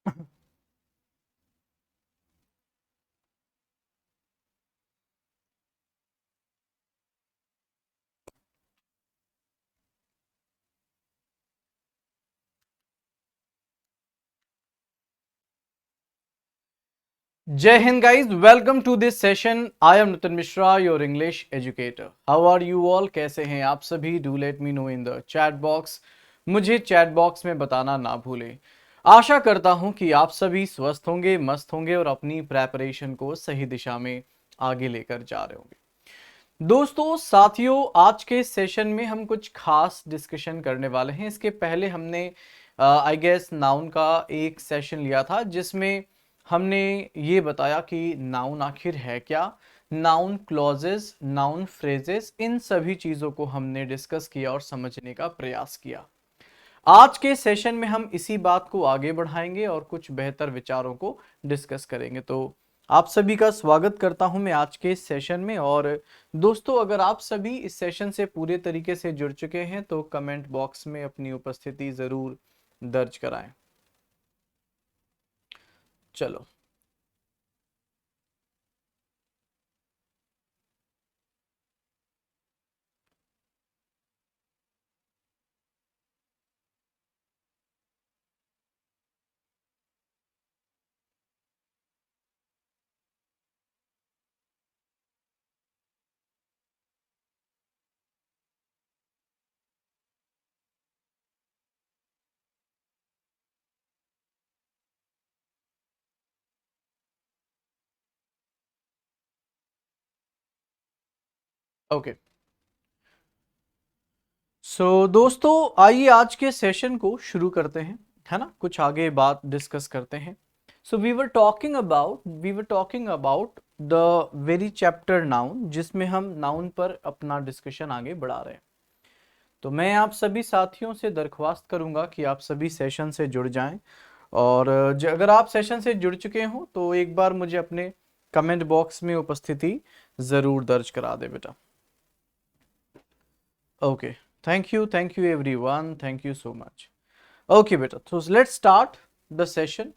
Jai Hind, guys. Welcome to this session. I am Nutan Mishra, your English educator. How are you all? कैसे हैं आप सभी? Do let me know in the chat box. मुझे chat box में बताना ना भूलें। आशा करता हूं कि आप सभी स्वस्थ होंगे, मस्त होंगे और अपनी प्रेपरेशन को सही दिशा में आगे लेकर जा रहे होंगे। दोस्तों, साथियों, आज के सेशन में हम कुछ खास डिस्कशन करने वाले हैं। इसके पहले हमने आई गेस नाउन का एक सेशन लिया था, जिसमें हमने ये बताया कि नाउन आखिर है क्या, नाउन क्लॉजेस, नाउन फ्रेजेस, इन सभी चीज़ों को हमने डिस्कस किया और समझने का प्रयास किया। आज के सेशन में हम इसी बात को आगे बढ़ाएंगे और कुछ बेहतर विचारों को डिस्कस करेंगे। तो आप सभी का स्वागत करता हूं मैं आज के इस सेशन में। और दोस्तों, अगर आप सभी इस सेशन से पूरे तरीके से जुड़ चुके हैं तो कमेंट बॉक्स में अपनी उपस्थिति जरूर दर्ज कराएं। चलो, ओके। दोस्तों, आइए आज के सेशन को शुरू करते हैं, है ना। कुछ आगे बात डिस्कस करते हैं। We were talking about the very chapter noun, जिसमें हम नाउन पर अपना डिस्कशन आगे बढ़ा रहे हैं। तो मैं आप सभी साथियों से दरख्वास्त करूंगा कि आप सभी सेशन से जुड़ जाएं। और अगर आप सेशन से जुड़ चुके हो तो एक बार मुझे अपने कमेंट बॉक्स में उपस्थिति जरूर दर्ज करा दे बेटा। Okay, thank you everyone, thank you so much. Okay बेटा, तो लेट्स स्टार्ट द सेशन।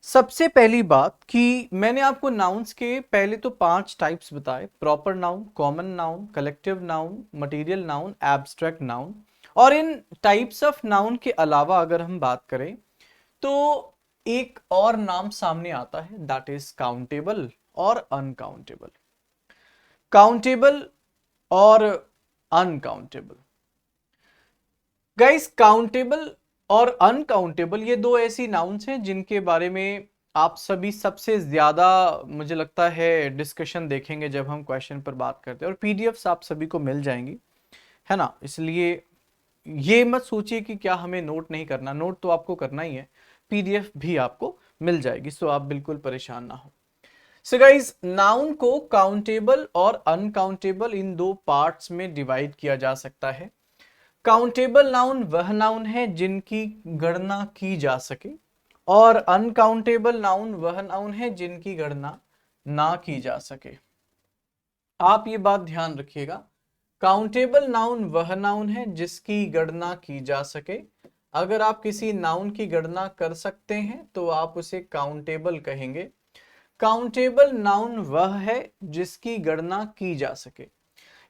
सबसे पहली बात कि मैंने आपको नाउन्स के पहले तो 5 टाइप्स बताए: proper noun, common noun, collective noun, material noun, abstract noun. और इन टाइप्स ऑफ नाउन के अलावा अगर हम बात करें तो एक और नाम सामने आता है, दैट इज काउंटेबल और अनकाउंटेबल। काउंटेबल और अनकाउंटेबल। गाइस, काउंटेबल और अनकाउंटेबल ये दो ऐसी नाउन्स हैं जिनके बारे में आप सभी सबसे ज्यादा, मुझे लगता है, डिस्कशन देखेंगे जब हम क्वेश्चन पर बात करते हैं। और पीडीएफ्स आप सभी को मिल जाएंगी, है ना। इसलिए ये मत सोचिए कि क्या हमें नोट नहीं करना, नोट तो आपको करना ही है, पीडीएफ भी आपको मिल जाएगी। सो आप बिल्कुल परेशान ना हो। सो गाइस, नाउन को काउंटेबल और अनकाउंटेबल इन दो पार्ट्स में डिवाइड किया जा सकता है। काउंटेबल नाउन वह नाउन है जिनकी गणना की जा सके, और अनकाउंटेबल नाउन वह नाउन है जिनकी गणना ना की जा सके। आप ये बात ध्यान रखिएगा, काउंटेबल नाउन वह नाउन है जिसकी गणना की जा सके। अगर आप किसी नाउन की गणना कर सकते हैं तो आप उसे काउंटेबल कहेंगे। काउंटेबल नाउन वह है जिसकी गणना की जा सके,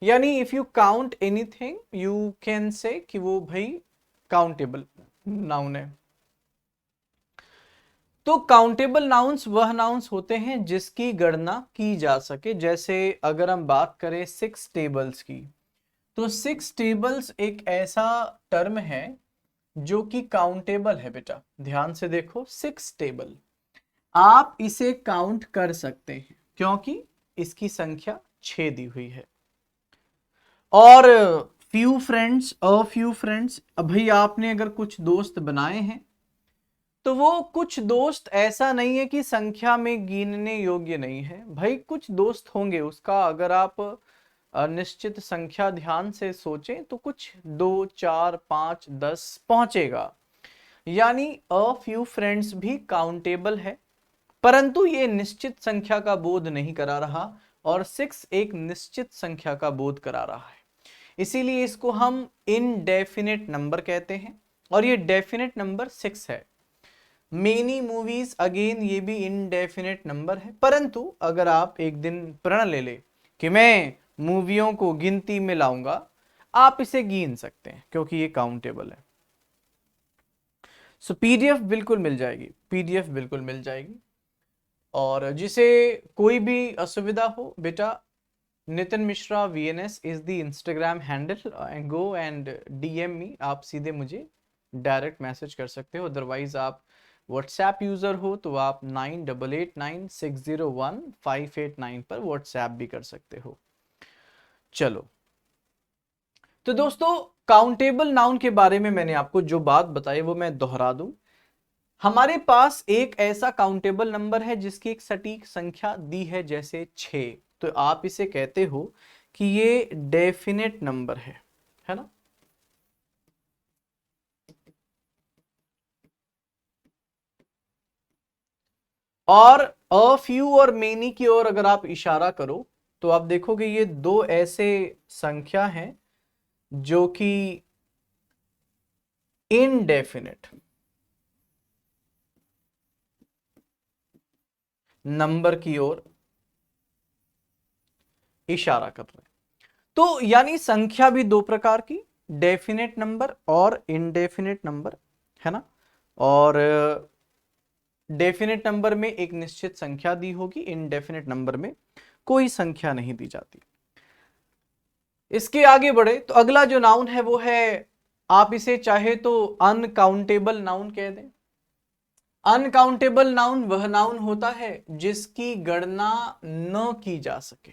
यानी if you count anything you can say कि वो भाई काउंटेबल नाउन है। तो काउंटेबल नाउन्स वह नाउन्स होते हैं जिसकी गणना की जा सके। जैसे अगर हम बात करें 6 टेबल्स की, तो 6 टेबल्स एक ऐसा टर्म है जो कि काउंटेबल है बेटा। ध्यान से देखो, 6 टेबल आप इसे काउंट कर सकते हैं क्योंकि इसकी संख्या 6 दी हुई है। और फ्यू फ्रेंड्स भाई, आपने अगर कुछ दोस्त बनाए हैं तो वो कुछ दोस्त ऐसा नहीं है कि संख्या में गिनने योग्य नहीं है। भाई कुछ दोस्त होंगे, उसका अगर आप निश्चित संख्या ध्यान से सोचें तो कुछ 2, 4, 5, 10 पहुंचेगा। यानी अ फ्यू फ्रेंड्स भी काउंटेबल है, परंतु ये निश्चित संख्या का बोध नहीं करा रहा, और 6 एक निश्चित संख्या का बोध करा रहा है। इसीलिए इसको हम इनडेफिनेट नंबर कहते हैं, और ये डेफिनेट नंबर 6 है। मेनी मूवीज, अगेन ये भी इनडेफिनेट नंबर है, परंतु अगर आप एक दिन प्रण ले ले कि मैं मूवियों को गिनती में लाऊंगा, आप इसे गिन सकते हैं क्योंकि ये काउंटेबल है। सो पीडीएफ बिल्कुल मिल जाएगी, पीडीएफ बिल्कुल मिल जाएगी। और जिसे कोई भी असुविधा हो बेटा, Nitin Mishra VNS is the Instagram handle, go and DM मी, आप सीधे मुझे डायरेक्ट मैसेज कर सकते हो। अदरवाइज आप व्हाट्सएप यूजर हो तो आप 9889601589 पर व्हाट्सएप भी कर सकते हो। चलो, तो दोस्तों काउंटेबल नाउन के बारे में मैंने आपको जो बात बताई वो मैं दोहरा दूं। हमारे पास एक ऐसा काउंटेबल नंबर है जिसकी एक सटीक संख्या दी है, जैसे 6, तो आप इसे कहते हो कि ये डेफिनेट नंबर है ना। और अ फ्यू और मेनी की ओर अगर आप इशारा करो तो आप देखोगे ये दो ऐसे संख्या हैं जो कि इनडेफिनेट नंबर की ओर इशारा कर रहे हैं। तो यानी संख्या भी दो प्रकार की, डेफिनेट नंबर और इनडेफिनेट नंबर, है ना। और डेफिनेट नंबर में एक निश्चित संख्या दी होगी, इनडेफिनेट नंबर में कोई संख्या नहीं दी जाती। इसके आगे बढ़े तो अगला जो नाउन है वो है, आप इसे चाहे तो अनकाउंटेबल नाउन कह दें। अनकाउंटेबल नाउन वह नाउन होता है जिसकी गणना न की जा सके।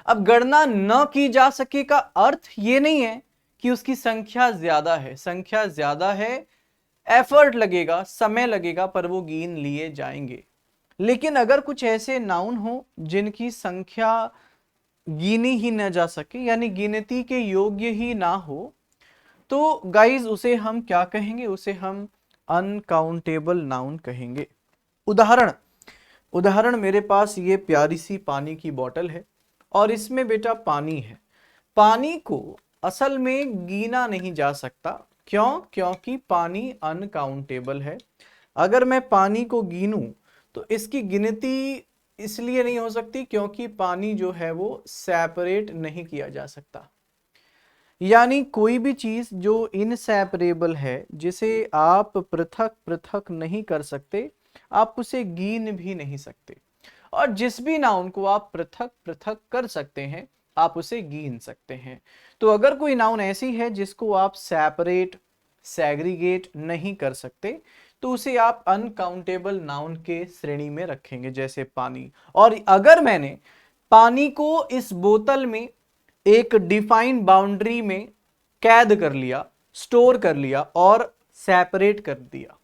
अब गणना न की जा सके का अर्थ ये नहीं है कि उसकी संख्या ज्यादा है, संख्या ज्यादा है, एफर्ट लगेगा, समय लगेगा, पर वो गिन लिए जाएंगे। लेकिन अगर कुछ ऐसे नाउन हो जिनकी संख्या गिनी ही न जा सके, यानी गिनती के योग्य ही ना हो, तो गाइज उसे हम क्या कहेंगे, उसे हम अनकाउंटेबल नाउन कहेंगे। उदाहरण उदाहरण मेरे पास ये प्यारी सी पानी की बोतल है और इसमें बेटा पानी है। पानी को असल में गिना नहीं जा सकता, क्यों? क्योंकि पानी अनकाउंटेबल है। अगर मैं पानी को गिनूं तो इसकी गिनती इसलिए नहीं हो सकती क्योंकि पानी जो है वो सेपरेट नहीं किया जा सकता। यानी कोई भी चीज जो इनसेपरेबल है, जिसे आप पृथक पृथक नहीं कर सकते, आप उसे गिन भी नहीं सकते। और जिस भी नाउन को आप पृथक पृथक कर सकते हैं, आप उसे गिन सकते हैं। तो अगर कोई नाउन ऐसी है जिसको आप सेपरेट, सेग्रीगेट नहीं कर सकते, तो उसे आप अनकाउंटेबल नाउन के श्रेणी में रखेंगे, जैसे पानी। और अगर मैंने पानी को इस बोतल में एक डिफाइंड बाउंड्री में कैद कर लिया, स्टोर कर लिया और सेपरेट कर दिया,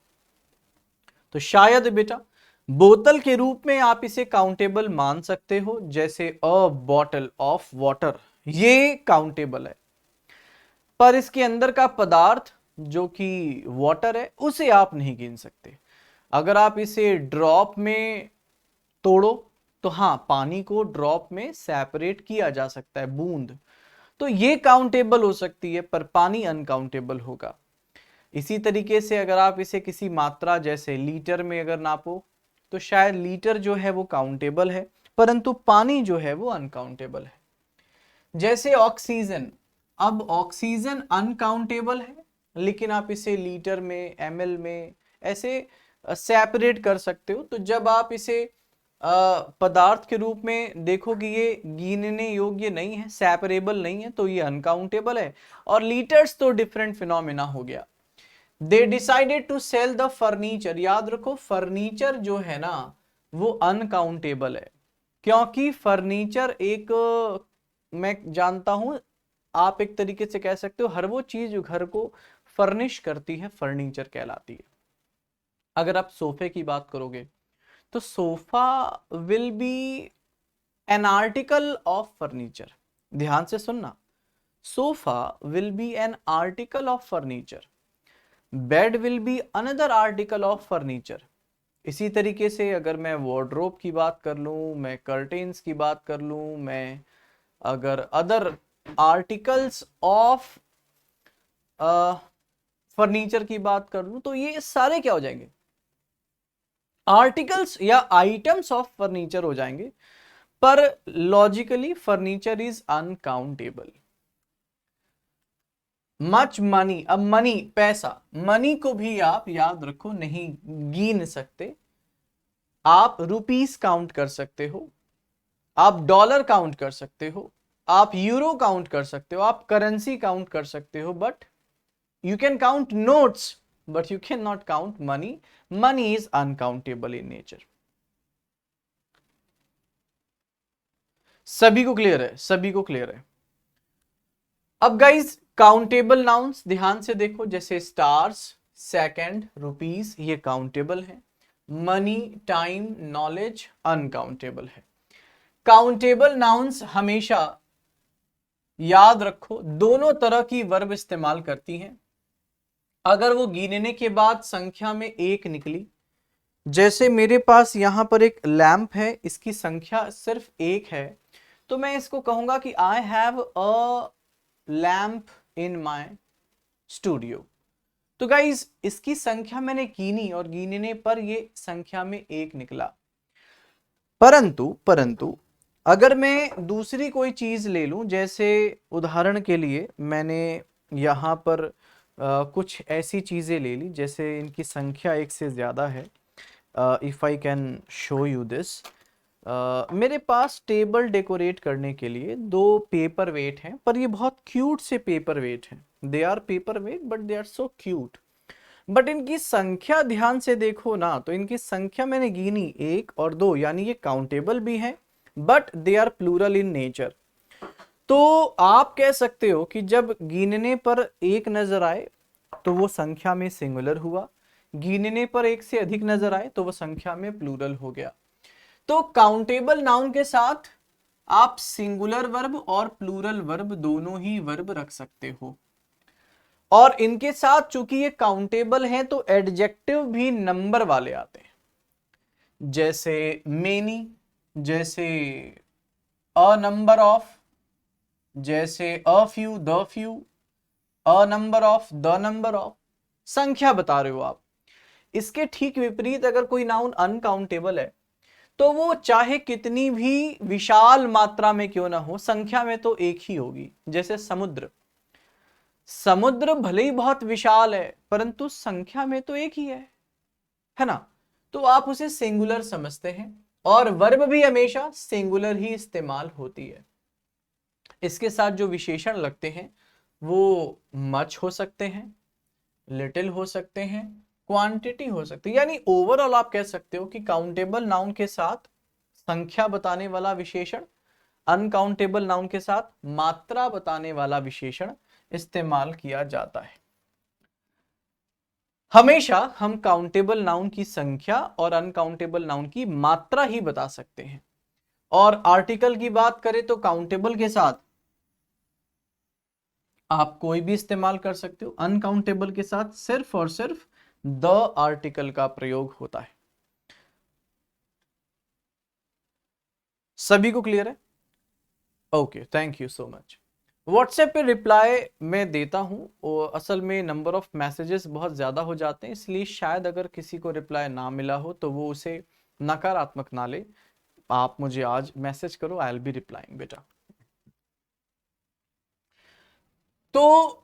तो शायद बेटा बोतल के रूप में आप इसे काउंटेबल मान सकते हो, जैसे अ बॉटल ऑफ वाटर, ये काउंटेबल है। पर इसके अंदर का पदार्थ जो कि वाटर है, उसे आप नहीं गिन सकते। अगर आप इसे ड्रॉप में तोड़ो तो हाँ, पानी को ड्रॉप में सेपरेट किया जा सकता है, बूंद, तो ये काउंटेबल हो सकती है, पर पानी अनकाउंटेबल होगा। इसी तरीके से अगर आप इसे किसी मात्रा जैसे लीटर में अगर नापो तो शायद लीटर जो है वो काउंटेबल है, परंतु पानी जो है वो अनकाउंटेबल है। जैसे ऑक्सीजन, अब ऑक्सीजन अनकाउंटेबल है, लेकिन आप इसे लीटर में, ml में ऐसे सेपरेट कर सकते हो। तो जब आप इसे पदार्थ के रूप में देखोगे, ये गिनने योग्य नहीं है, सेपरेबल नहीं है, तो ये अनकाउंटेबल है। और लीटर्स तो डिफरेंट फिनोमिना हो गया। They decided to sell the furniture, याद रखो फर्नीचर जो है ना वो अनकाउंटेबल है, क्योंकि फर्नीचर एक, मैं जानता हूं, आप एक तरीके से कह सकते हो हर वो चीज जो घर को फर्निश करती है फर्नीचर कहलाती है। अगर आप सोफे की बात करोगे तो sofa will be an article of furniture, ध्यान से सुनना, sofa will be an article of furniture, bed will be another article of furniture. इसी तरीके से अगर मैं वार्डरोब की बात कर लूं, मैं कर्टेन्स की बात कर लूं, मैं अगर अदर आर्टिकल्स ऑफ फर्नीचर की बात कर लूं, तो ये सारे क्या हो जाएंगे, आर्टिकल्स या आइटम्स ऑफ फर्नीचर हो जाएंगे, पर logically furniture is uncountable. Much money, अब मनी पैसा, मनी को भी आप याद रखो नहीं गिन सकते। आप रुपीस काउंट कर सकते हो, आप डॉलर काउंट कर सकते हो, आप यूरो काउंट कर सकते हो, आप करेंसी काउंट कर सकते हो, but you can count notes but you can not count money. Money is uncountable in nature. सभी को क्लियर है? सभी को क्लियर है? अब गाइज काउंटेबल नाउन्स ध्यान से देखो, जैसे स्टार्स, सेकंड, रुपीस, ये काउंटेबल है। मनी, टाइम, नॉलेज अनकाउंटेबल है। काउंटेबल नाउन्स हमेशा याद रखो दोनों तरह की वर्ब इस्तेमाल करती हैं। अगर वो गिनने के बाद संख्या में एक निकली, जैसे मेरे पास यहां पर एक लैंप है, इसकी संख्या सिर्फ एक है, तो मैं इसको कहूंगा कि I have a lamp in my studio. तो गाइज इसकी संख्या मैंने गिनी और गिनने पर ये संख्या में एक निकला। परंतु अगर मैं दूसरी कोई चीज ले लूं, जैसे उदाहरण के लिए मैंने यहां पर कुछ ऐसी चीजें ले ली, जैसे इनकी संख्या एक से ज्यादा है। If I can show you this, मेरे पास टेबल डेकोरेट करने के लिए दो पेपर वेट हैं, पर ये बहुत क्यूट से पेपर वेट हैं। They are paper weight but they are so cute. But इनकी संख्या ध्यान से देखो ना, तो इनकी संख्या मैंने गिनी एक और दो, यानी ये काउंटेबल भी है but they are plural in nature. तो आप कह सकते हो कि जब गिनने पर एक नजर आए तो वो संख्या में सिंगुलर हुआ, गिनने पर एक से अधिक नजर आए तो वो संख्या में प्लूरल हो गया। तो काउंटेबल नाउन के साथ आप सिंगुलर वर्ब और प्लूरल वर्ब दोनों ही वर्ब रख सकते हो। और इनके साथ चूंकि ये काउंटेबल हैं तो एडजेक्टिव भी नंबर वाले आते हैं, जैसे मेनी, जैसे अ नंबर ऑफ, जैसे a few, the few, a number of, the number of. संख्या बता रहे हो आप। इसके ठीक विपरीत अगर कोई नाउन अनकाउंटेबल है तो वो चाहे कितनी भी विशाल मात्रा में क्यों ना हो, संख्या में तो एक ही होगी। जैसे समुद्र, समुद्र भले ही बहुत विशाल है परंतु संख्या में तो एक ही है ना? तो आप उसे सिंगुलर समझते हैं और वर्ब भी हमेशा सिंगुलर ही इस्तेमाल होती है। इसके साथ जो विशेषण लगते हैं वो मच हो सकते हैं, लिटिल हो सकते हैं, क्वांटिटी हो सकती है। यानी ओवरऑल आप कह सकते हो कि काउंटेबल नाउन के साथ संख्या बताने वाला विशेषण, अनकाउंटेबल नाउन के साथ मात्रा बताने वाला विशेषण इस्तेमाल किया जाता है। हमेशा हम काउंटेबल नाउन की संख्या और अनकाउंटेबल नाउन की मात्रा ही बता सकते हैं। और आर्टिकल की बात करें तो काउंटेबल के साथ आप कोई भी इस्तेमाल कर सकते हो, अनकाउंटेबल के साथ सिर्फ और सिर्फ द आर्टिकल का प्रयोग होता है। सभी को क्लियर है? Okay, thank you so much. WhatsApp पे रिप्लाई मैं देता हूँ और असल में नंबर ऑफ मैसेजेस बहुत ज़्यादा हो जाते हैं, इसलिए शायद अगर किसी को रिप्लाई ना मिला हो तो वो उसे नकारात्मक ना ले। आप मुझे आज मैसेज करो, आई विल बी रिप्लाइंग बेटा। तो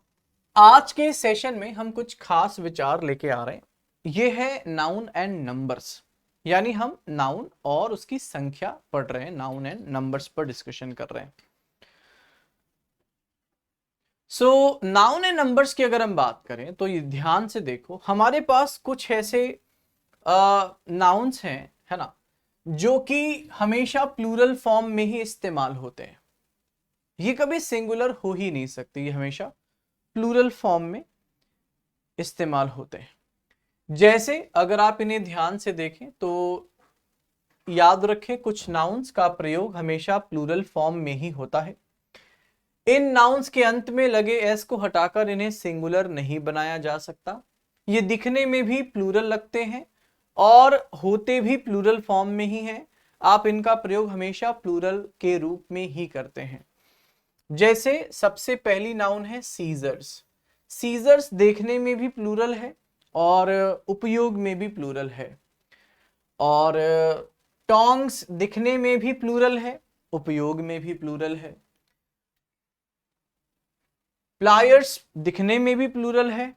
आज के सेशन में हम कुछ खास विचार लेके आ रहे हैं। ये है नाउन एंड नंबर्स, यानी हम नाउन और उसकी संख्या पढ़ रहे हैं, नाउन एंड नंबर्स पर डिस्कशन कर रहे हैं। सो नाउन एंड नंबर्स की अगर हम बात करें तो ये ध्यान से देखो, हमारे पास कुछ ऐसे नाउन्स हैं, है ना, जो कि हमेशा प्लूरल फॉर्म में ही इस्तेमाल होते हैं। ये कभी सिंगुलर हो ही नहीं सकती, ये हमेशा प्लूरल फॉर्म में इस्तेमाल होते हैं। जैसे अगर आप इन्हें ध्यान से देखें तो याद रखें कुछ नाउन्स का प्रयोग हमेशा प्लूरल फॉर्म में ही होता है। इन नाउन्स के अंत में लगे एस को हटाकर इन्हें सिंगुलर नहीं बनाया जा सकता। ये दिखने में भी प्लूरल लगते हैं और होते भी प्लूरल फॉर्म में ही हैं। आप इनका प्रयोग हमेशा प्लूरल के रूप में ही करते हैं। जैसे सबसे पहली नाउन है सीजर्स। सीजर्स देखने में भी प्लूरल है और उपयोग में भी प्लूरल है। और टोंग्स दिखने में भी प्लूरल है, उपयोग में भी प्लूरल है। प्लायर्स दिखने में भी प्लूरल है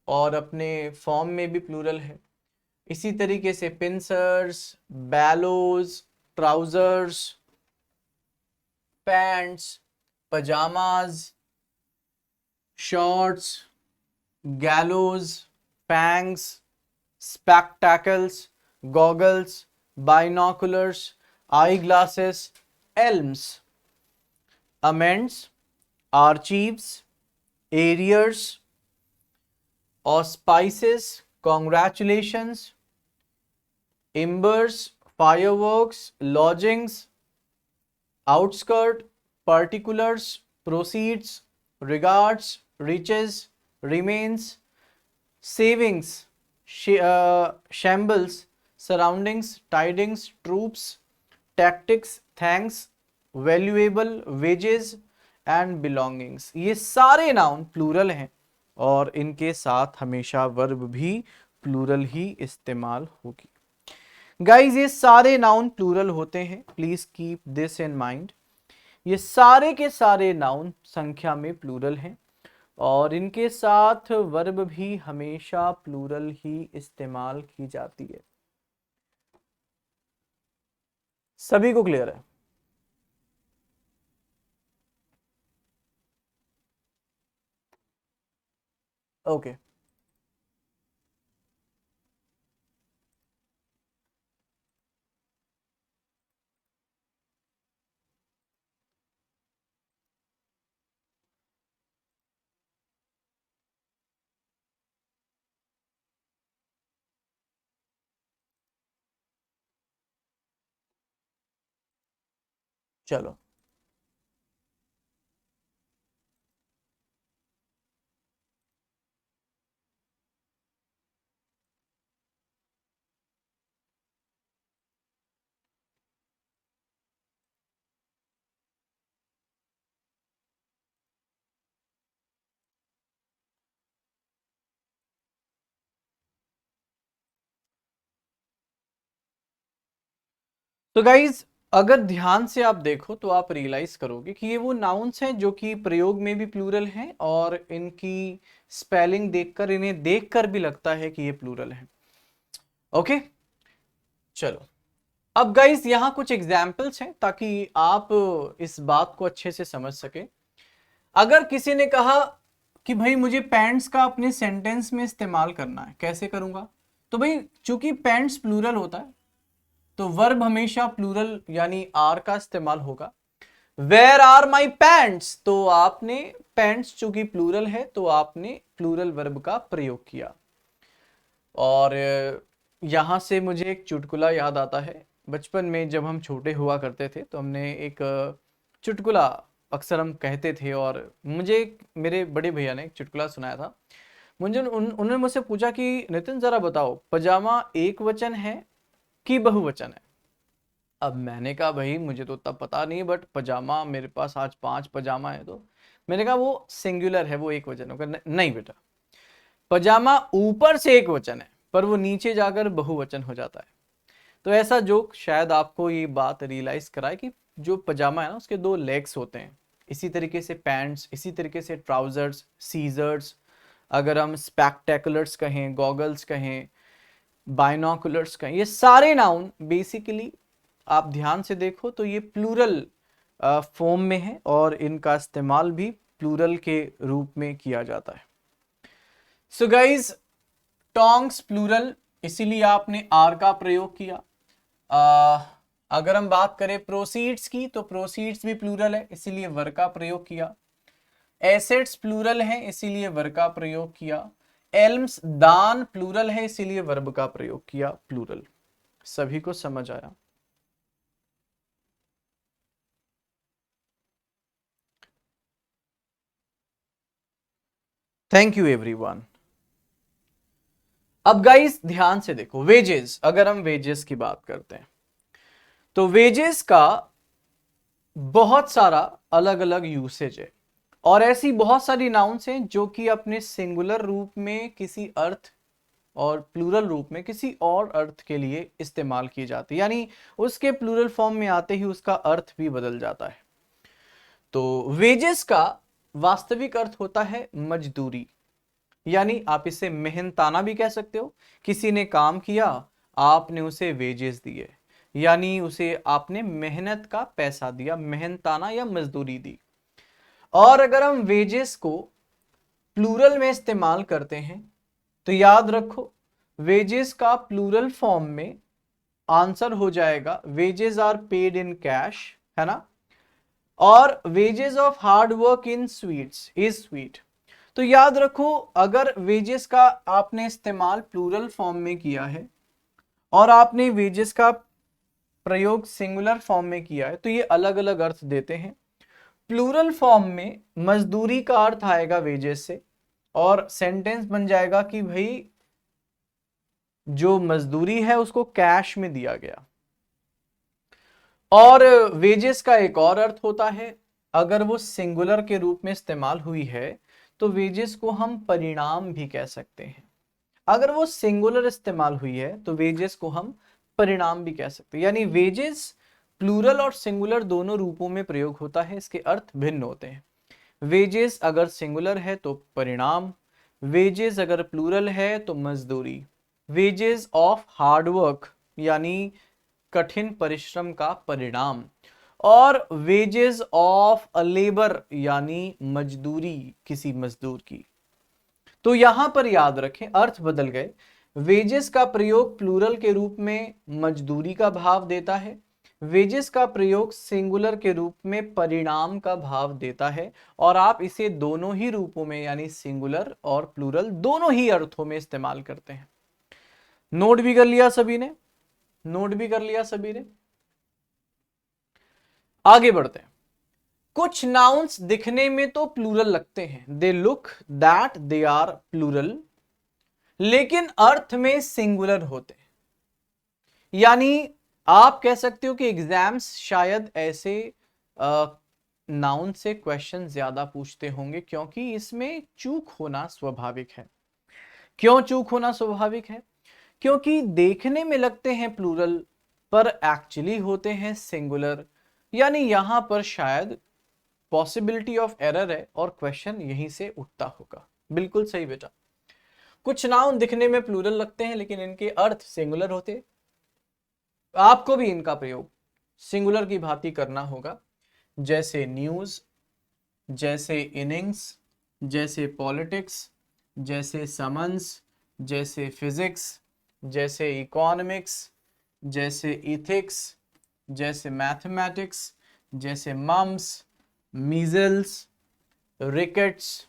और अपने फॉर्म में भी प्लूरल है। इसी तरीके से pincers, bellows, trousers, pants, pyjamas, shorts, gallows, fangs, spectacles, goggles, binoculars, eyeglasses, elms, amends, archives, arrears, auspices, congratulations, embers, fireworks, lodgings, outskirt, particulars, proceeds, regards, riches, remains, savings, shambles, surroundings, tidings, troops, tactics, thanks, valuable, wages and belongings। ये सारे noun plural हैं और इनके साथ हमेशा verb भी plural ही इस्तेमाल होगी। गाइज ये सारे नाउन प्लूरल होते हैं, please keep this in mind. ये सारे के सारे नाउन संख्या में प्लूरल हैं और इनके साथ वर्ब भी हमेशा प्लूरल ही इस्तेमाल की जाती है। सभी को क्लियर है? ओके चलो, तो गाइज अगर ध्यान से आप देखो तो आप रियलाइज करोगे कि ये वो नाउन्स हैं जो कि प्रयोग में भी प्लूरल हैं और इनकी स्पेलिंग देखकर, इन्हें देखकर भी लगता है कि ये प्लूरल है। ओके चलो, अब गाइज यहाँ कुछ एग्जाम्पल्स हैं ताकि आप इस बात को अच्छे से समझ सके। अगर किसी ने कहा कि भाई मुझे पैंट्स का अपने सेंटेंस में इस्तेमाल करना है, कैसे करूंगा? तो भाई चूंकि पैंट्स प्लूरल होता है तो वर्ब हमेशा प्लूरल यानी आर का इस्तेमाल होगा। वेयर आर माई पैंट्स, तो आपने पैंट्स चूंकि प्लूरल है तो आपने प्लूरल वर्ब का प्रयोग किया। और यहां से मुझे एक चुटकुला याद आता है। बचपन में जब हम छोटे हुआ करते थे तो हमने एक चुटकुला अक्सर हम कहते थे और मुझे मेरे बड़े भैया ने एक चुटकुला सुनाया था। मुझे उन्होंने मुझसे पूछा कि नितिन जरा बताओ, पजामा एक वचन है कि बहुवचन है? अब मैंने कहा भाई मुझे तो तब पता नहीं, बट पजामा मेरे पास आज 5 पजामा है। तो मैंने कहा वो सिंगुलर है, वो एक वचन होगा। नहीं बेटा, पजामा ऊपर से एक वचन है पर वो नीचे जाकर बहुवचन हो जाता है। तो ऐसा जोक शायद आपको ये बात रियलाइज कराए कि जो पजामा है ना उसके 2 लेग्स होते हैं। इसी तरीके से पैंट्स, इसी तरीके से ट्राउजर्स, सीजर्स, अगर हम स्पेक्टेकुलर्स कहें, गॉगल्स कहें, बाइनोकुलर्स कहें, ये सारे नाउन बेसिकली आप ध्यान से देखो तो ये प्लूरल फॉर्म में है और इनका इस्तेमाल भी प्लूरल के रूप में किया जाता है। सो गाइज टोंग्स प्लूरल, इसीलिए आपने आर का प्रयोग किया। अगर हम बात करें प्रोसीड्स की तो प्रोसीड्स भी प्लूरल है, इसीलिए वर का प्रयोग किया। एसेट्स प्लूरल है, इसीलिए वर का प्रयोग किया। एल्म्स दान प्लूरल है, इसीलिए वर्ब का प्रयोग किया प्लूरल। सभी को समझ आया? Thank you everyone. अब गाइस ध्यान से देखो, वेजेस, अगर हम वेजेस की बात करते हैं तो वेजेस का बहुत सारा अलग अलग यूसेज है और ऐसी बहुत सारी नाउन्स हैं जो कि अपने सिंगुलर रूप में किसी अर्थ और प्लूरल रूप में किसी और अर्थ के लिए इस्तेमाल की जाती है, यानी उसके प्लूरल फॉर्म में आते ही उसका अर्थ भी बदल जाता है। तो वेजेस का वास्तविक अर्थ होता है मजदूरी, यानी आप इसे मेहनताना भी कह सकते हो। किसी ने काम किया, आपने उसे वेजेस दिए, यानी उसे आपने मेहनत का पैसा दिया, मेहनताना या मजदूरी दी। और अगर हम वेजेस को प्लूरल में इस्तेमाल करते हैं तो याद रखो, वेजेस का प्लूरल फॉर्म में आंसर हो जाएगा wages are paid in cash, है ना। और wages of hard work in sweets is sweet. तो याद रखो, अगर वेजेस का आपने इस्तेमाल प्लूरल फॉर्म में किया है और आपने वेजेस का प्रयोग सिंगुलर फॉर्म में किया है तो ये अलग अलग अर्थ देते हैं। प्लूरल फॉर्म में मजदूरी का अर्थ आएगा वेजेस से, और सेंटेंस बन जाएगा कि भाई जो मजदूरी है उसको कैश में दिया गया। और वेजेस का एक और अर्थ होता है, अगर वो सिंगुलर के रूप में इस्तेमाल हुई है तो वेजेस को हम परिणाम भी कह सकते हैं। अगर वो सिंगुलर इस्तेमाल हुई है तो वेजेस को हम परिणाम भी कह सकते हैं, यानी वेजेस प्लूरल और सिंगुलर दोनों रूपों में प्रयोग होता है, इसके अर्थ भिन्न होते हैं। वेजेस अगर सिंगुलर है तो परिणाम, वेजेस अगर प्लूरल है तो मजदूरी। वेजेस ऑफ हार्डवर्क यानी कठिन परिश्रम का परिणाम, और वेजेस ऑफ अ लेबर यानी मजदूरी किसी मजदूर की। तो यहां पर याद रखें, अर्थ बदल गए। वेजेस का प्रयोग प्लूरल के रूप में मजदूरी का भाव देता है, वेजेस का प्रयोग सिंगुलर के रूप में परिणाम का भाव देता है, और आप इसे दोनों ही रूपों में यानी सिंगुलर और प्लूरल दोनों ही अर्थों में इस्तेमाल करते हैं। नोट भी कर लिया सभी ने? नोट भी कर लिया सभी ने? आगे बढ़ते हैं। कुछ नाउन्स दिखने में तो प्लूरल लगते हैं, they look that they are plural, लेकिन अर्थ में सिंगुलर होते हैं। यानी आप कह सकते हो कि एग्जाम्स शायद ऐसे नाउन से क्वेश्चन ज्यादा पूछते होंगे, क्योंकि इसमें चूक होना स्वाभाविक है। क्यों चूक होना स्वाभाविक है? क्योंकि देखने में लगते हैं प्लूरल पर एक्चुअली होते हैं सिंगुलर, यानी यहां पर शायद पॉसिबिलिटी ऑफ एरर है और क्वेश्चन यहीं से उठता होगा। बिल्कुल सही बेटा। कुछ नाउन दिखने में प्लूरल लगते हैं लेकिन इनके अर्थ सिंगुलर होते, आपको भी इनका प्रयोग सिंगुलर की भांति करना होगा, जैसे न्यूज, जैसे इनिंग्स, जैसे पॉलिटिक्स, जैसे समन्स, जैसे फिजिक्स, जैसे इकोनॉमिक्स, जैसे इथिक्स, जैसे मैथमेटिक्स, जैसे mumps, measles, rickets,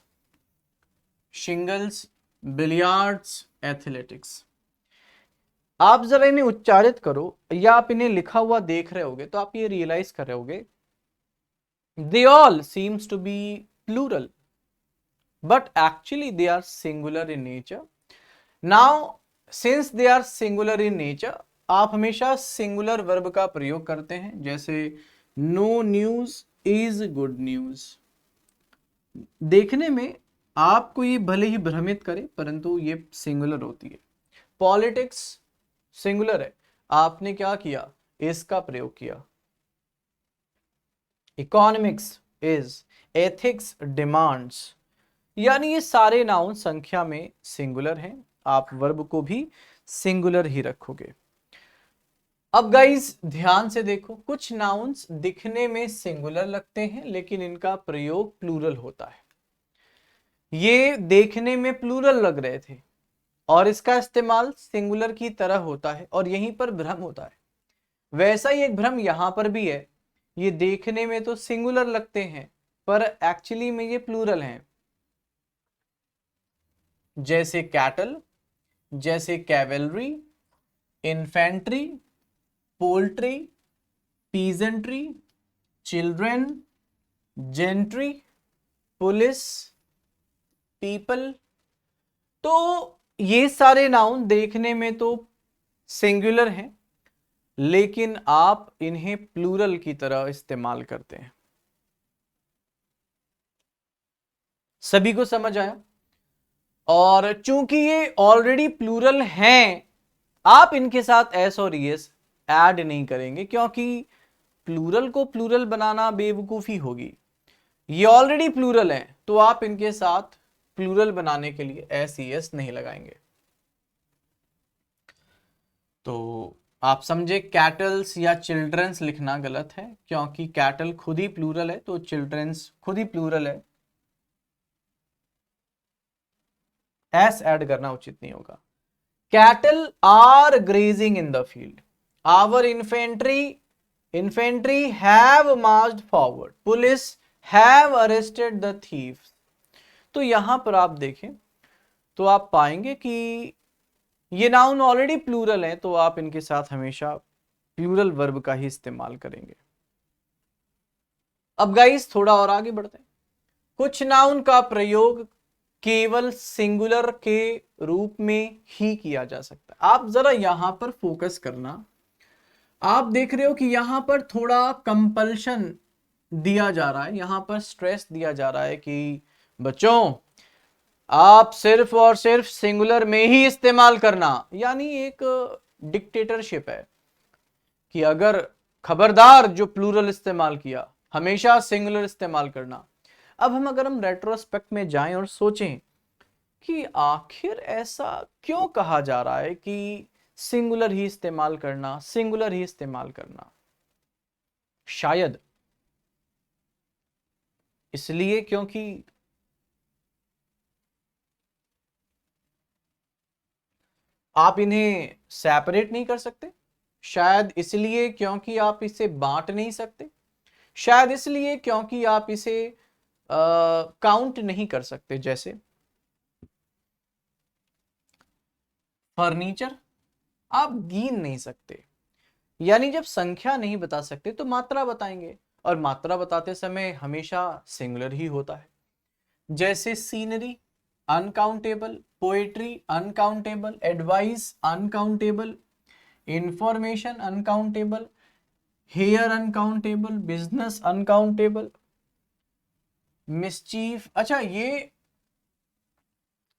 shingles, billiards, athletics. आप जरा इन्हें उच्चारित करो या आप इन्हें लिखा हुआ देख रहे होगे तो आप ये रियलाइज कर रहे होगे, they all seems to be plural but actually they are singular in nature. Now since they are singular in nature, आप हमेशा सिंगुलर वर्ब का प्रयोग करते हैं, जैसे no news is good news. देखने में आपको ये भले ही भ्रमित करे परंतु ये सिंगुलर होती है। पॉलिटिक्स सिंगुलर है, आपने क्या किया, इसका प्रयोग किया। इकोनॉमिक्स इज, एथिक्स डिमांड्स, यानी ये सारे नाउन संख्या में सिंगुलर हैं, आप वर्ब को भी सिंगुलर ही रखोगे। अब गाइस ध्यान से देखो, कुछ नाउन्स दिखने में सिंगुलर लगते हैं लेकिन इनका प्रयोग प्लूरल होता है। ये देखने में प्लूरल लग रहे थे और इसका इस्तेमाल सिंगुलर की तरह होता है और यहीं पर भ्रम होता है। वैसा ही एक भ्रम यहां पर भी है, ये देखने में तो सिंगुलर लगते हैं पर एक्चुअली में ये प्लूरल हैं, जैसे कैटल, जैसे cavalry, infantry, poultry, peasantry, children, gentry, police, people. तो ये सारे नाउन देखने में तो सिंगुलर हैं लेकिन आप इन्हें प्लूरल की तरह इस्तेमाल करते हैं। सभी को समझ आया? और चूंकि ये ऑलरेडी प्लूरल हैं, आप इनके साथ एस और ईएस ऐड नहीं करेंगे, क्योंकि प्लूरल को प्लूरल बनाना बेवकूफी होगी। ये ऑलरेडी प्लूरल हैं, तो आप इनके साथ प्लूरल बनाने के लिए एस ईएस नहीं लगाएंगे। तो आप समझे, कैटल्स या चिल्ड्रंस लिखना गलत है, क्योंकि कैटल खुद ही प्लूरल है, तो चिल्ड्रंस खुद ही प्लूरल है, एस ऐड करना उचित नहीं होगा। Cattle are grazing in the field, our infantry have marched forward, police have arrested the thieves. तो यहां पर आप देखें तो आप पाएंगे कि ये नाउन ऑलरेडी प्लूरल है, तो आप इनके साथ हमेशा प्लूरल वर्ब का ही इस्तेमाल करेंगे। अब गाइस थोड़ा और आगे बढ़ते हैं। कुछ नाउन का प्रयोग केवल सिंगुलर के रूप में ही किया जा सकता है। आप जरा यहां पर फोकस करना, आप देख रहे हो कि यहां पर थोड़ा कंपल्शन दिया जा रहा है, यहां पर स्ट्रेस दिया जा रहा है कि बच्चों आप सिर्फ और सिर्फ सिंगुलर में ही इस्तेमाल करना, यानी एक डिक्टेटरशिप है कि अगर खबरदार जो प्लूरल इस्तेमाल किया, हमेशा सिंगुलर इस्तेमाल करना। अब अगर हम रेट्रोस्पेक्ट में जाएं और सोचें कि आखिर ऐसा क्यों कहा जा रहा है कि सिंगुलर ही इस्तेमाल करना, सिंगुलर ही इस्तेमाल करना, शायद इसलिए क्योंकि आप इन्हें सेपरेट नहीं कर सकते, शायद इसलिए क्योंकि आप इसे बांट नहीं सकते, शायद इसलिए क्योंकि आप इसे काउंट नहीं कर सकते। जैसे फर्नीचर आप गिन नहीं सकते, यानी जब संख्या नहीं बता सकते तो मात्रा बताएंगे, और मात्रा बताते समय हमेशा सिंगुलर ही होता है। जैसे scenery uncountable, poetry uncountable, advice uncountable, information uncountable, hair uncountable, business uncountable, mischief. अच्छा, ये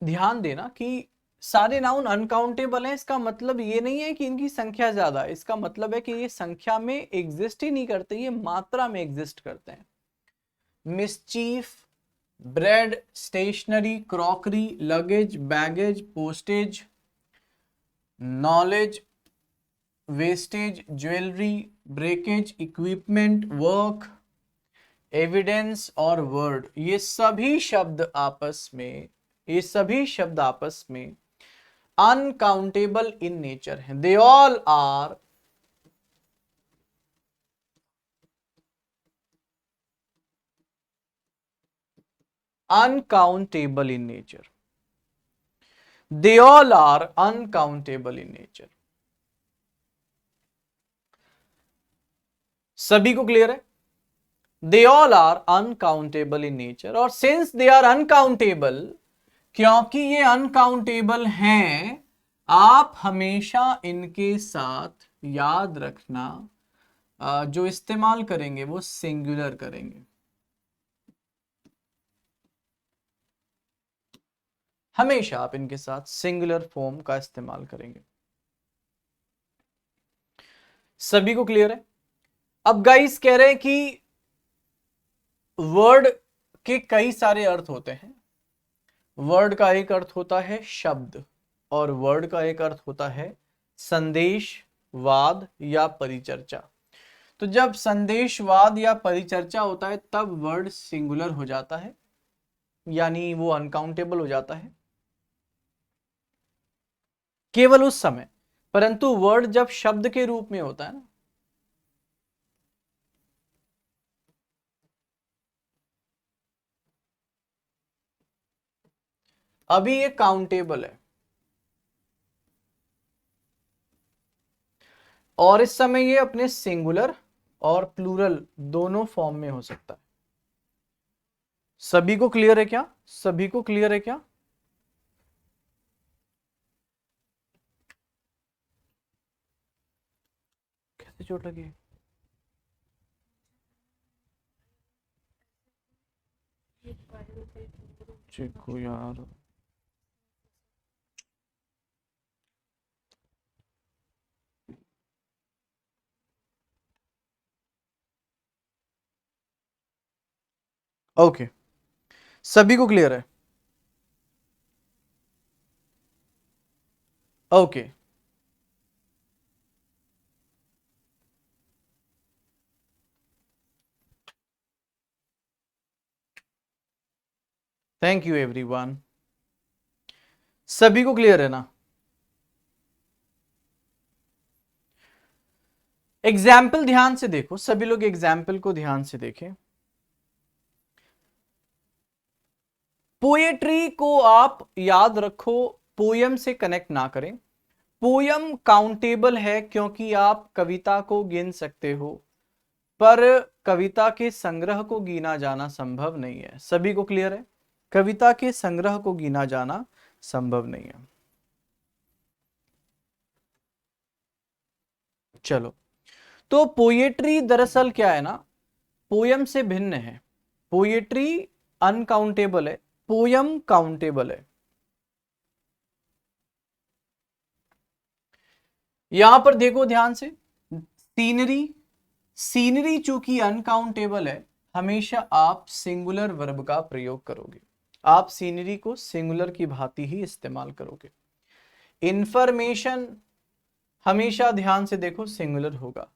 ध्यान देना कि सारे नाउन अनकाउंटेबल हैं, इसका मतलब ये नहीं है कि इनकी संख्या ज्यादा है, इसका मतलब है कि ये संख्या में एग्जिस्ट ही नहीं करते, ये मात्रा में एग्जिस्ट करते हैं। Mischief, bread, stationery, crockery, luggage, baggage, postage, knowledge, wastage, jewellery, breakage, equipment, work, evidence और वर्ड, ये सभी शब्द आपस में अनकाउंटेबल इन नेचर है। They all are uncountable in nature, they all are uncountable in nature. सभी को क्लियर है? They all are uncountable in nature, और सिंस दे आर अनकाउंटेबल, क्योंकि ये अनकाउंटेबल हैं, आप हमेशा इनके साथ याद रखना जो इस्तेमाल करेंगे वो सिंगुलर करेंगे, हमेशा आप इनके साथ सिंगुलर फॉर्म का इस्तेमाल करेंगे। सभी को क्लियर है? अब गाइस कह रहे हैं कि वर्ड के कई सारे अर्थ होते हैं। वर्ड का एक अर्थ होता है शब्द, और वर्ड का एक अर्थ होता है संदेश, वाद या परिचर्चा। तो जब संदेशवाद या परिचर्चा होता है तब वर्ड सिंगुलर हो जाता है, यानी वो अनकाउंटेबल हो जाता है केवल उस समय। परंतु वर्ड जब शब्द के रूप में होता है ना, अभी ये काउंटेबल है, और इस समय ये अपने सिंगुलर और प्लूरल दोनों फॉर्म में हो सकता है। सभी को क्लियर है क्या? सभी को क्लियर है क्या? कैसे चोट लगी है? देखो यार, ओके, सभी को क्लियर है? Okay, thank you everyone. सभी को क्लियर है ना? एग्जाम्पल ध्यान से देखो, सभी लोग एग्जाम्पल को ध्यान से देखें। पोएट्री को आप याद रखो, पोयम से कनेक्ट ना करें। पोयम काउंटेबल है क्योंकि आप कविता को गिन सकते हो, पर कविता के संग्रह को गिना जाना संभव नहीं है। सभी को क्लियर है? कविता के संग्रह को गिना जाना संभव नहीं है। चलो, तो पोएट्री दरअसल क्या है ना, पोयम से भिन्न है। पोएट्री अनकाउंटेबल है, पोयम काउंटेबल है। यहां पर देखो ध्यान से, सीनरी, सीनरी चूंकि अनकाउंटेबल है, हमेशा आप सिंगुलर वर्ब का प्रयोग करोगे। आप सीनरी को सिंगुलर की भांति ही इस्तेमाल करोगे। इंफॉर्मेशन हमेशा ध्यान से देखो सिंगुलर होगा।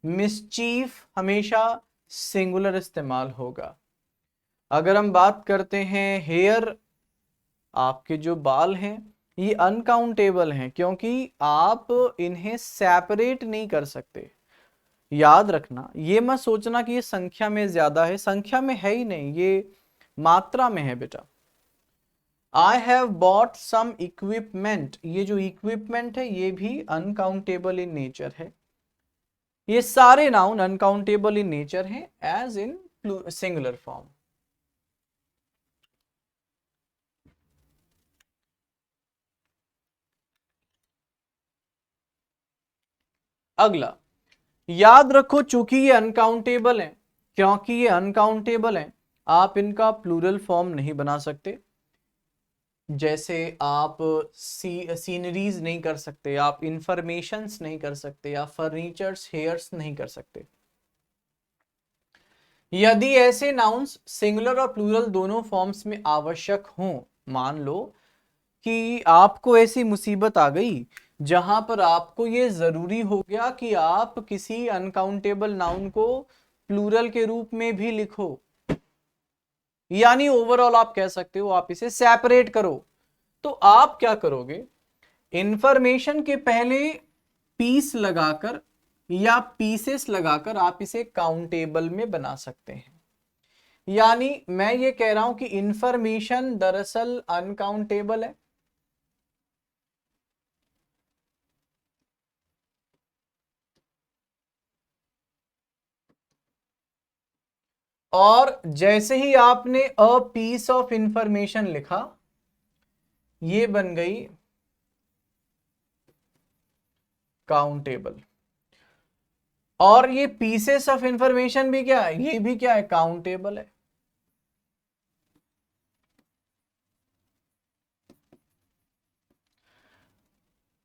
मिसचीफ हमेशा सिंगुलर इस्तेमाल होगा। अगर हम बात करते हैं हेयर, आपके जो बाल हैं ये अनकाउंटेबल हैं क्योंकि आप इन्हें सेपरेट नहीं कर सकते। याद रखना, ये मत सोचना कि ये संख्या में ज्यादा है, संख्या में है ही नहीं, ये मात्रा में है बेटा। I have bought some equipment, ये जो इक्विपमेंट है ये भी अनकाउंटेबल इन नेचर है। ये सारे नाउन अनकाउंटेबल इन नेचर हैं एज इन सिंगुलर फॉर्म। अगला, याद रखो चूंकि ये अनकाउंटेबल है, क्योंकि ये अनकाउंटेबल है, आप इनका प्लूरल फॉर्म नहीं बना सकते। जैसे आप सीनरीज नहीं कर सकते, आप इंफॉर्मेशंस नहीं कर सकते, आप फर्नीचर्स हेयर्स नहीं कर सकते। यदि ऐसे नाउन्स सिंगुलर और प्लूरल दोनों फॉर्म्स में आवश्यक हों, मान लो कि आपको ऐसी मुसीबत आ गई जहां पर आपको ये जरूरी हो गया कि आप किसी अनकाउंटेबल नाउन को प्लूरल के रूप में भी लिखो, यानी ओवरऑल आप कह सकते हो आप इसे सेपरेट करो, तो आप क्या करोगे, इंफॉर्मेशन के पहले पीस लगाकर या पीसेस लगाकर आप इसे काउंटेबल में बना सकते हैं। यानी मैं ये कह रहा हूं कि इंफॉर्मेशन दरअसल अनकाउंटेबल है, और जैसे ही आपने अ पीस ऑफ इंफॉर्मेशन लिखा, ये बन गई काउंटेबल। और ये पीसेस ऑफ इंफॉर्मेशन भी क्या है, ये भी क्या है, काउंटेबल है।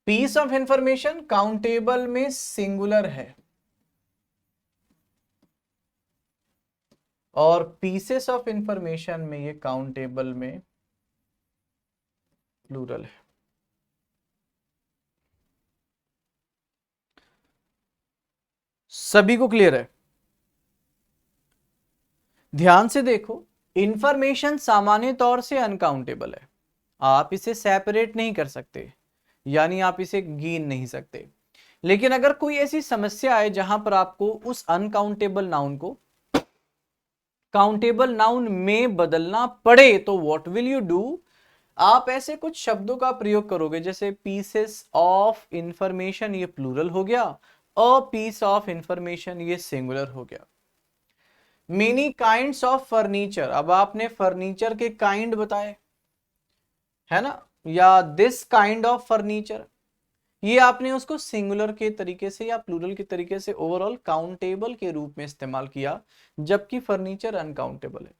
पीस ऑफ इंफॉर्मेशन काउंटेबल में सिंगुलर है और पीसेस ऑफ इंफॉर्मेशन में ये काउंटेबल में प्लूरल है। सभी को क्लियर है? ध्यान से देखो, इंफॉर्मेशन सामान्य तौर से अनकाउंटेबल है, आप इसे सेपरेट नहीं कर सकते, यानी आप इसे गिन नहीं सकते। लेकिन अगर कोई ऐसी समस्या है जहां पर आपको उस अनकाउंटेबल नाउन को काउंटेबल नाउन में बदलना पड़े, तो व्हाट विल यू डू, आप ऐसे कुछ शब्दों का प्रयोग करोगे, जैसे पीसेस ऑफ इंफॉर्मेशन ये प्लूरल हो गया, अ पीस ऑफ इंफॉर्मेशन ये सिंगुलर हो गया। मेनी काइंड्स ऑफ फर्नीचर, अब आपने फर्नीचर के काइंड बताए है ना, या दिस काइंड ऑफ फर्नीचर, ये आपने उसको सिंगुलर के तरीके से या प्लूरल के तरीके से ओवरऑल काउंटेबल के रूप में इस्तेमाल किया, जबकि फर्नीचर अनकाउंटेबल है।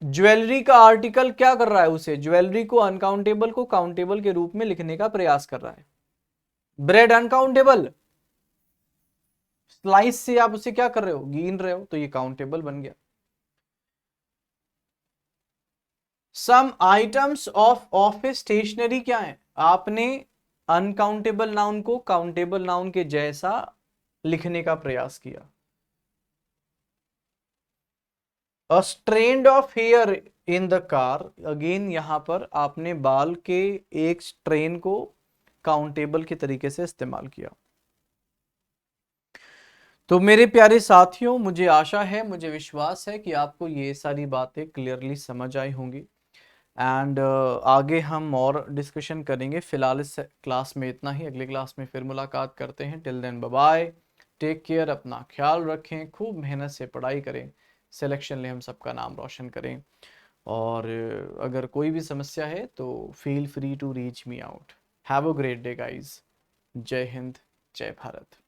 ज्वेलरी का आर्टिकल क्या कर रहा है, उसे ज्वेलरी को अनकाउंटेबल को काउंटेबल के रूप में लिखने का प्रयास कर रहा है। ब्रेड अनकाउंटेबल, स्लाइस से आप उसे क्या कर रहे हो, गिन रहे हो, तो ये काउंटेबल बन गया। Some items of office stationery क्या है? आपने अनकाउंटेबल नाउन को काउंटेबल नाउन के जैसा लिखने का प्रयास किया। A strand of hair in the car, again यहां पर आपने बाल के एक स्ट्रेन को काउंटेबल के तरीके से इस्तेमाल किया। तो मेरे प्यारे साथियों, मुझे आशा है, मुझे विश्वास है कि आपको ये सारी बातें क्लियरली समझ आई होंगी। एंड आगे हम और डिस्कशन करेंगे। फिलहाल इस क्लास में इतना ही, अगले क्लास में फिर मुलाकात करते हैं। Till then bye bye, take care, अपना ख्याल रखें, खूब मेहनत से पढ़ाई करें, सिलेक्शन लें, हम सबका नाम रोशन करें। और अगर कोई भी समस्या है तो feel free to reach me out. Have a great day guys. जय हिंद, जय भारत।